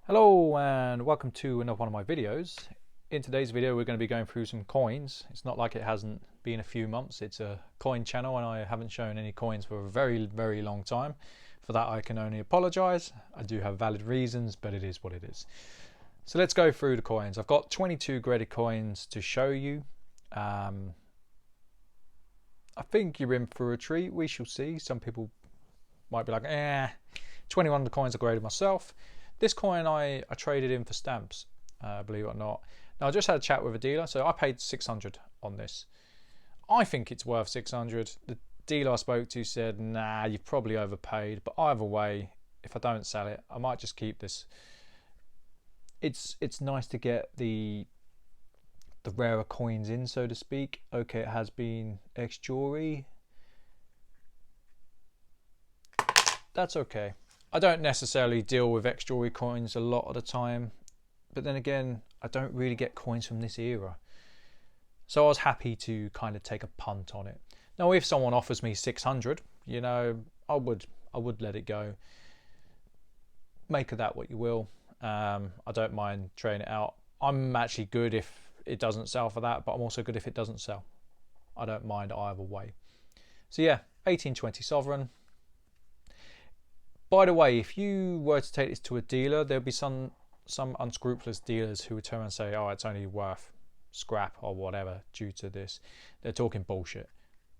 Hello and welcome to another one of my videos. In today's video we're going to be going through some coins. It's not like it hasn't been a few months. It's a coin channel and I haven't shown any coins for a very long time. For that I can only apologise. I do have valid reasons, but it is what it is. So let's go through the coins. I've got 22 graded coins to show you. I think you're in for a treat. We shall see. Some people might be like, 21 of the coins are graded myself. This coin I traded in for stamps, believe it or not. Now I just had a chat with a dealer, so I paid 600 on this. I think it's worth 600. The dealer I spoke to said, nah, you've probably overpaid. But either way, if I don't sell it, I might just keep this. It's nice to get the rarer coins in, so to speak. Okay, it has been ex-jewelry. That's okay. I don't necessarily deal with ex-jewelry coins a lot of the time, but then again, I don't really get coins from this era. So I was happy to kind of take a punt on it. Now, if someone offers me 600, you know, I would let it go. Make of that what you will. I don't mind trading it out. I'm actually good if it doesn't sell for that, but I'm also good if it doesn't sell. I don't mind either way. So yeah, 1820 sovereign. By the way, if you were to take this to a dealer, there'll be some unscrupulous dealers who would turn and say, oh, it's only worth scrap or whatever due to this. They're talking bullshit.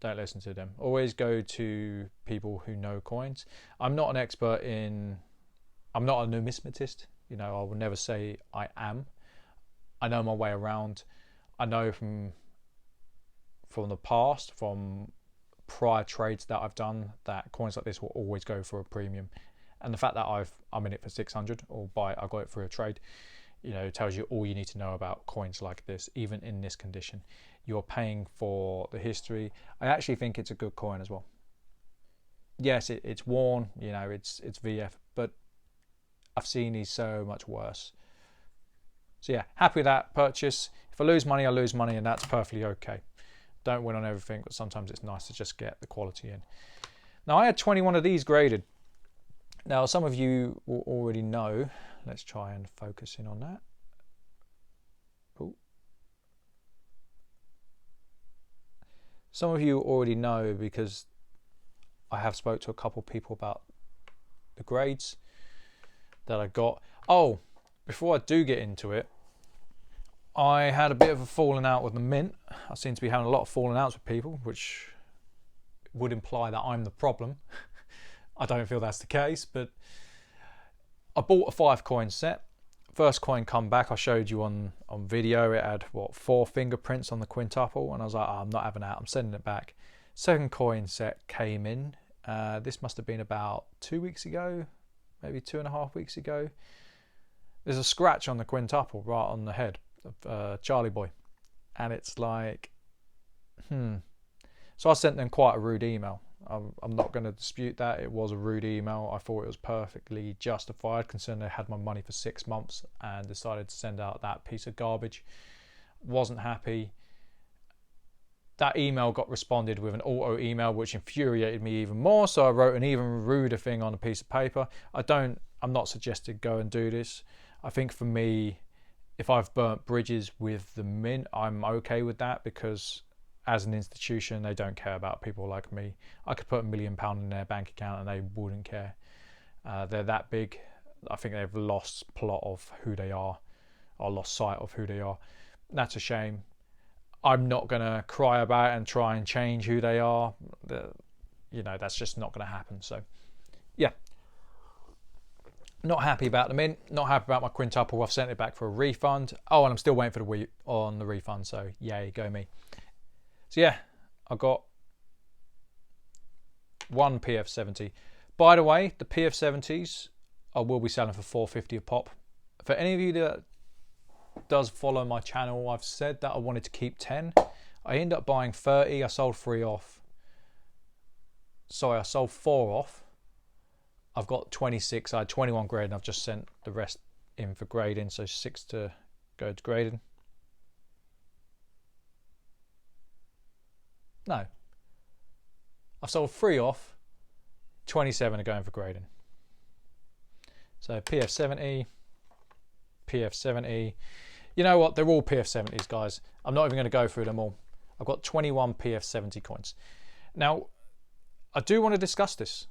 Don't listen to them. Always go to people who know coins. I'm not an expert in... I'm not a numismatist. You know, I will never say I am. I know my way around. I know from the past, from prior trades that I've done, that coins like this will always go for a premium. And the fact that I'm in it for 600 or I got it for a trade, you know, tells you all you need to know about coins like this. Even in this condition, you're paying for the history. I actually think it's a good coin as well. Yes, it's worn, you know, it's VF, but I've seen these so much worse. So yeah, happy with that purchase. If I lose money, I lose money, and that's perfectly okay. Don't win on everything, but sometimes it's nice to just get the quality in. Now, I had 21 of these graded. Now, some of you will already know. Let's try and focus in on that. Ooh. Some of you already know because I have spoke to a couple of people about the grades that I got. Oh, before I do get into it, I had a bit of a falling out with the mint. I seem to be having a lot of falling outs with people, which would imply that I'm the problem. I don't feel that's the case, but I bought a 5 coin set. First coin come back, I showed you on video. It had, 4 fingerprints on the quintuple, and I was like, I'm not having that, I'm sending it back. Second coin set came in. This must have been about 2 weeks ago, maybe 2.5 weeks ago. There's a scratch on the quintuple right on the head of Charlie Boy, and it's like, So I sent them quite a rude email. I'm not going to dispute that. It was a rude email. I thought it was perfectly justified considering they had my money for 6 months and decided to send out that piece of garbage. Wasn't happy. That email got responded with an auto email, which infuriated me even more, so I wrote an even ruder thing on a piece of paper. I'm not suggesting go and do this. I think for me, if I've burnt bridges with the mint, I'm okay with that, because as an institution, they don't care about people like me. I could put £1 million in their bank account and they wouldn't care. They're that big. I think they've lost plot of who they are, or lost sight of who they are. That's a shame. I'm not going to cry about it and try and change who they are. You know, that's just not going to happen. So, yeah. Not happy about the mint. Not happy about my quintuple. I've sent it back for a refund. Oh, and I'm still waiting for the refund. So, yay, go me. So yeah, I got 1 PF70. By the way, the PF70s I will be selling for $4.50 a pop. For any of you that does follow my channel, I've said that I wanted to keep 10. I ended up buying 30. I sold 3 off. Sorry, I sold 4 off. I've got 26. I had 21 grading. I've just sent the rest in for grading, so 6 to go to grading. No. I've sold 3 off, 27 are going for grading. So PF70, PF70. You know what? They're all PF70s, guys. I'm not even going to go through them all. I've got 21 PF70 coins. Now, I do want to discuss this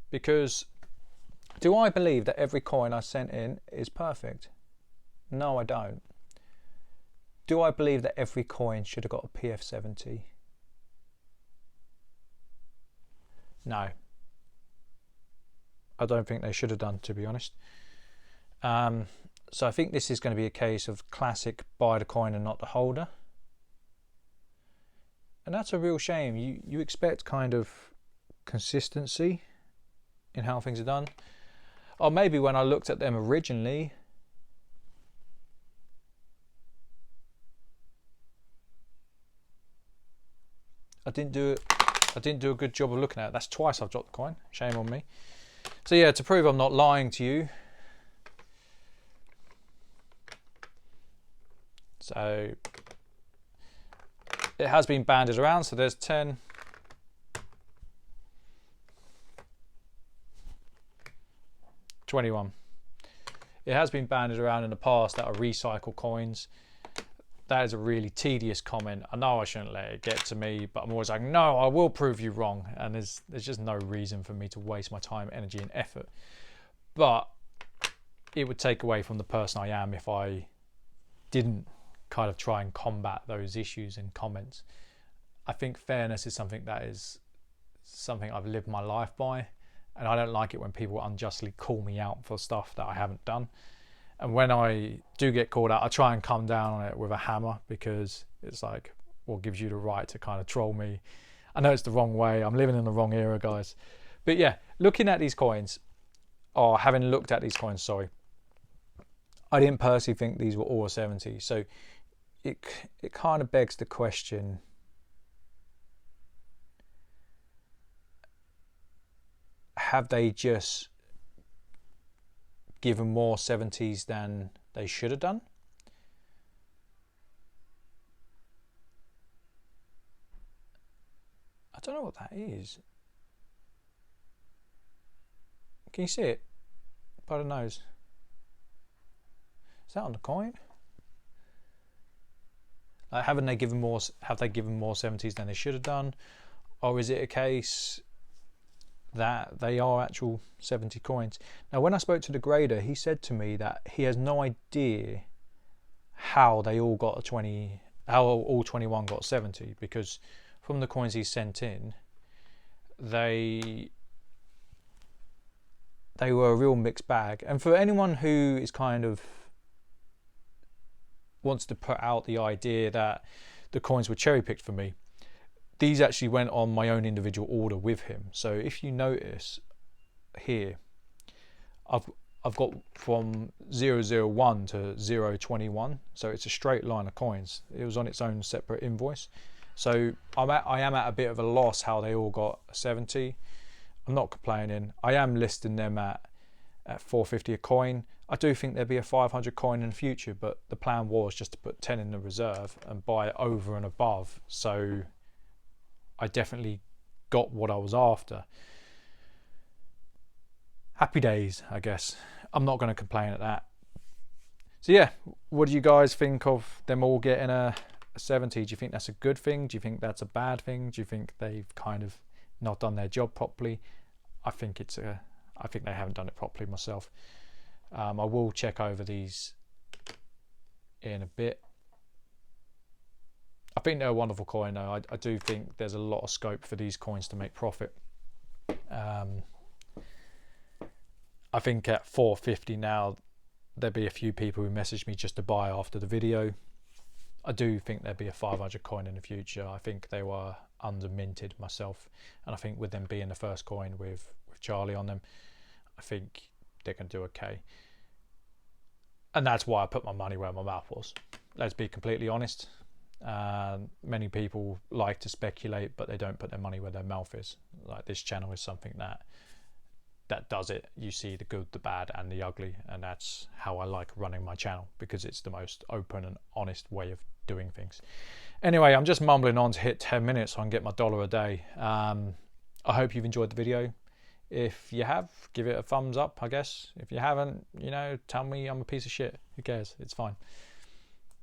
because do I believe that every coin I sent in is perfect? No, I don't. Do I believe that every coin should have got a PF70? No. I don't think they should have done, to be honest. So I think this is going to be a case of classic buy the coin and not the holder. And that's a real shame. You expect kind of consistency in how things are done. Or maybe when I looked at them originally, I didn't do a good job of looking at it. That's twice I've dropped the coin. Shame on me. So yeah, to prove I'm not lying to you. So it has been banded around. So there's 10. $21. It has been banded around in the past that are recycle coins. That is a really tedious comment. I know I shouldn't let it get to me, but I'm always like, no, I will prove you wrong. And there's just no reason for me to waste my time, energy and effort. But it would take away from the person I am if I didn't kind of try and combat those issues in comments. I think fairness is something I've lived my life by. And I don't like it when people unjustly call me out for stuff that I haven't done. And when I do get called out, I try and come down on it with a hammer, because it's like, what gives you the right to kind of troll me? I know it's the wrong way. I'm living in the wrong era, guys. But yeah, looking at these coins, or having looked at these coins, sorry, I didn't personally think these were all 70. So it kind of begs the question, have they just given more 70s than they should have done? I don't know what that is. Can you see it by the nose? Is that on the coin? Like, have they given more 70s than they should have done? Or is it a case that they are actual 70 coins? Now, when I spoke to the grader, he said to me that he has no idea how they all got how all 21 got 70, because from the coins he sent in, they were a real mixed bag. And for anyone who is kind of wants to put out the idea that the coins were cherry picked for me, these actually went on my own individual order with him. So if you notice here, I've got from 001 to 021, so it's a straight line of coins. It was on its own separate invoice. So I am at a bit of a loss how they all got 70. I'm not complaining. I am listing them at $4.50 a coin. I do think there'll be a 500 coin in the future, but the plan was just to put 10 in the reserve and buy it over and above. So I definitely got what I was after. Happy days, I guess. I'm not going to complain at that. So yeah, what do you guys think of them all getting a 70? Do you think that's a good thing? Do you think that's a bad thing? Do you think they've kind of not done their job properly? I think they haven't done it properly myself. I will check over these in a bit. I think they're a wonderful coin though. I do think there's a lot of scope for these coins to make profit. I think at $4.50 now, there'll be a few people who message me just to buy after the video. I do think there'll be a 500 coin in the future. I think they were under minted myself, and I think with them being the first coin with Charlie on them, I think they can do okay. And that's why I put my money where my mouth was. Let's be completely honest. Many people like to speculate, but they don't put their money where their mouth is. Like, this channel is something that does it. You see the good, the bad and the ugly, and that's how I like running my channel, because it's the most open and honest way of doing things. Anyway, I'm just mumbling on to hit 10 minutes so I can get my $1 a day. I hope you've enjoyed the video. If you have, give it a thumbs up, I guess. If you haven't, tell me I'm a piece of shit. Who cares? It's fine.